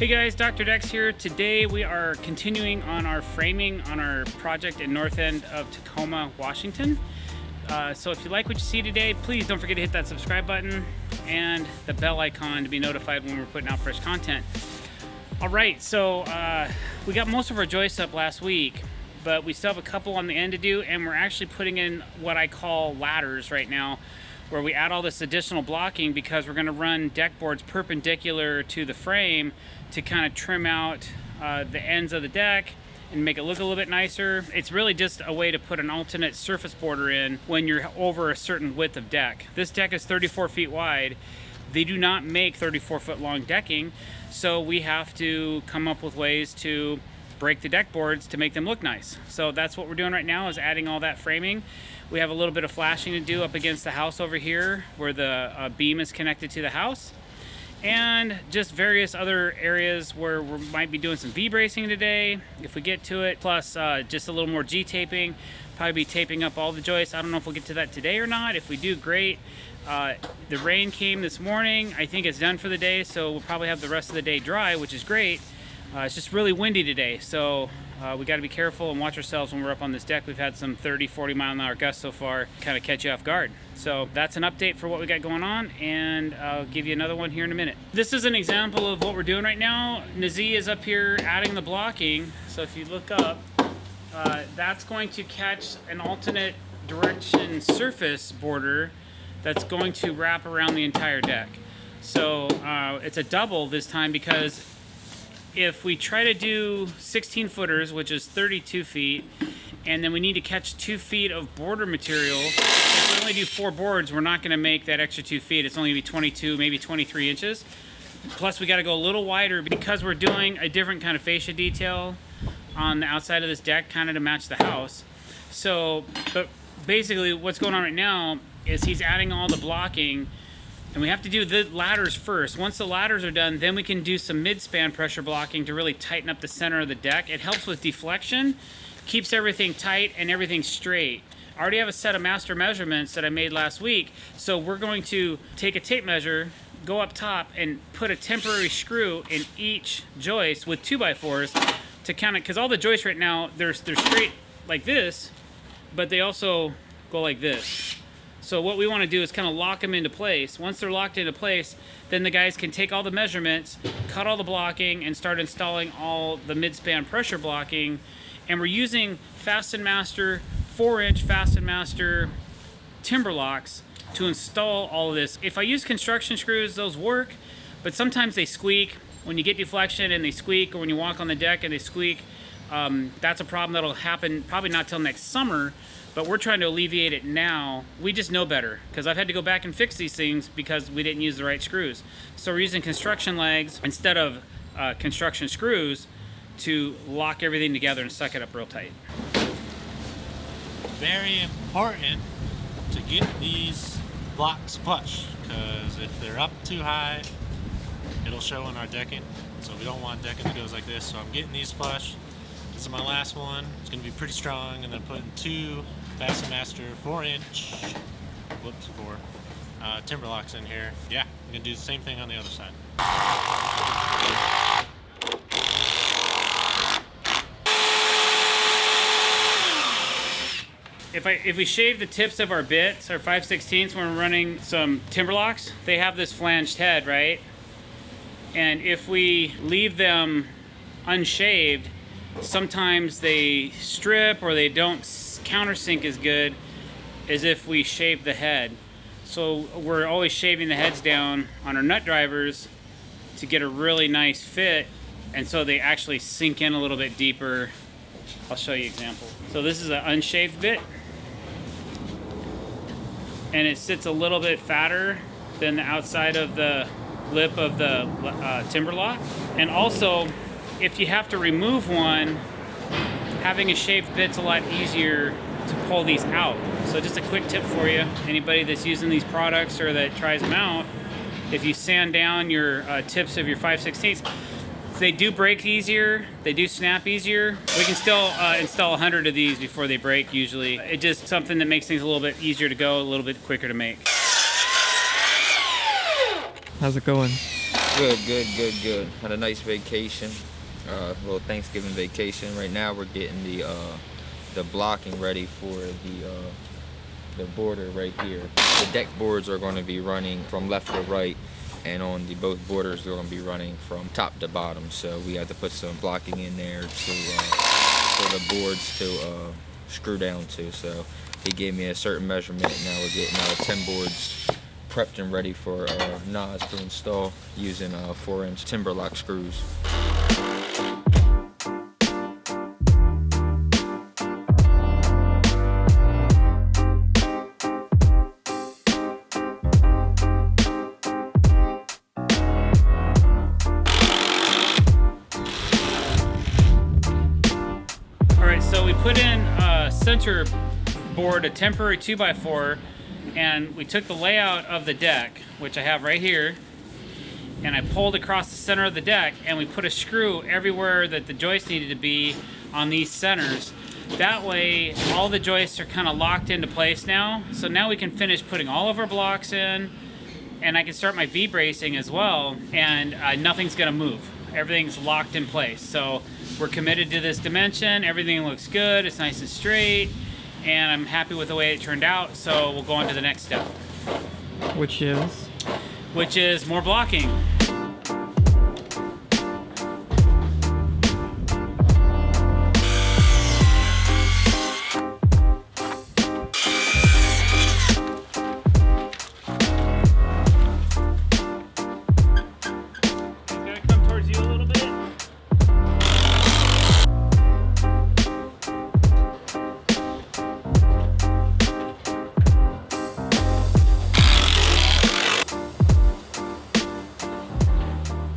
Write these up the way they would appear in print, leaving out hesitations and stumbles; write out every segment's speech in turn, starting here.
Hey guys, Dr. Decks here. Today we are continuing on our framing on our project in north end of Tacoma, Washington. So if you like what you see today, please don't forget to hit that subscribe button and the bell icon to be notified when we're putting out fresh content. All right, so we got most of our joists up last week, but we still have a couple on the end to do, and we're actually putting in what I call ladders right now, where we add all this additional blocking because we're going to run deck boards perpendicular to the frame to kind of trim out the ends of the deck and make it look a little bit nicer. It's really just a way to put an alternate surface border in when you're over a certain width of deck. This deck is 34 feet wide. They do not make 34-foot long decking, so we have to come up with ways to break the deck boards to make them look nice. So that's what we're doing right now, is adding all that framing. We have a little bit of flashing to do up against the house over here where the beam is connected to the house, and just various other areas where we might be doing some V-bracing today if we get to it, plus just a little more G-taping. Probably be taping up all the joists. I don't know if we'll get to that today or not. If we do, great. The rain came this morning. I think it's done for the day, so we'll probably have the rest of the day dry, which is great. It's just really windy today, so we got to be careful and watch ourselves when we're up on this deck. We've had some 30-40 mile an hour gusts so far, kind of catch you off guard. So that's an update for what we got going on, and I'll give you another one here in a minute. This is an example of what we're doing right now. Nazi is up here adding the blocking, so if you look up, that's going to catch an alternate direction surface border that's going to wrap around the entire deck. So it's a double this time, because if we try to do 16 footers, which is 32 feet, and then we need to catch 2 feet of border material, if we only do 4 boards, we're not going to make that extra 2 feet. It's only going to be 22, maybe 23 inches. Plus we got to go a little wider because we're doing a different kind of fascia detail on the outside of this deck, kind of to match the house. So, but basically what's going on right now is he's adding all the blocking, and we have to do the ladders first. Once the ladders are done, then we can do some midspan pressure blocking to really tighten up the center of the deck. It helps with deflection, keeps everything tight and everything straight. I already have a set of master measurements that I made last week, so we're going to take a tape measure, go up top, and put a temporary screw in each joist with 2x4s to kind of, because all the joists right now, they're straight like this, but they also go like this. So what we want to do is kind of lock them into place. Once they're locked into place, then the guys can take all the measurements, cut all the blocking, and start installing all the midspan pressure blocking. And we're using Fasten Master 4-inch Fasten Master timber locks to install all of this. If I use construction screws, those work, but sometimes they squeak. When you get deflection and they squeak, or when you walk on the deck and they squeak, that's a problem that'll happen probably not till next summer. But we're trying to alleviate it now. We just know better, because I've had to go back and fix these things because we didn't use the right screws. So we're using construction legs instead of construction screws to lock everything together and suck it up real tight. Very important to get these blocks flush, because if they're up too high, it'll show in our decking. So we don't want decking that goes like this. So I'm getting these flush. This is my last one. It's going to be pretty strong, and then putting 2 Fasten Master 4-inch, timber locks in here. Yeah, I'm going to do the same thing on the other side. If we shave the tips of our bits, our 5/16 when we're running some timber locks, they have this flanged head, right? And if we leave them unshaved, sometimes they strip or they don't countersink as good as if we shave the head. So we're always shaving the heads down on our nut drivers to get a really nice fit, and so they actually sink in a little bit deeper. I'll show you an example. So this is an unshaved bit, and it sits a little bit fatter than the outside of the lip of the timber lock. And also, if you have to remove one, having a shaved bit's a lot easier to pull these out. So just a quick tip for you, anybody that's using these products or that tries them out, if you sand down your tips of your 5/16, they do break easier, they do snap easier. We can still install 100 of these before they break usually. It's just something that makes things a little bit easier to go, a little bit quicker to make. How's it going? Good. Had a nice vacation, little Thanksgiving vacation. Right now we're getting the blocking ready for the border right here. The deck boards are going to be running from left to right, and on the both borders they're going to be running from top to bottom. So we have to put some blocking in there to for the boards to screw down to. So he gave me a certain measurement. Now we're getting 10 boards prepped and ready for Nas to install using 4-inch timber lock screws. Alright, so we put in a center board, a temporary 2x4, and we took the layout of the deck, which I have right here, and I pulled across the center of the deck, and we put a screw everywhere that the joist needed to be on these centers. That way all the joists are kind of locked into place now. So now we can finish putting all of our blocks in, and I can start my V-bracing as well, and nothing's gonna move. Everything's locked in place. So we're committed to this dimension. Everything looks good, it's nice and straight, and I'm happy with the way it turned out. So we'll go on to the next step, Which is more blocking. Gotta come towards you a little bit.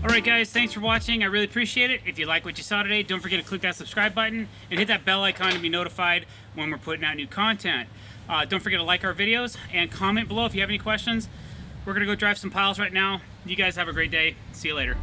Alright guys, thanks for watching. I really appreciate it. If you like what you saw today, don't forget to click that subscribe button and hit that bell icon to be notified when we're putting out new content. Don't forget to like our videos and comment below if you have any questions. We're going to go drive some piles right now. You guys have a great day. See you later.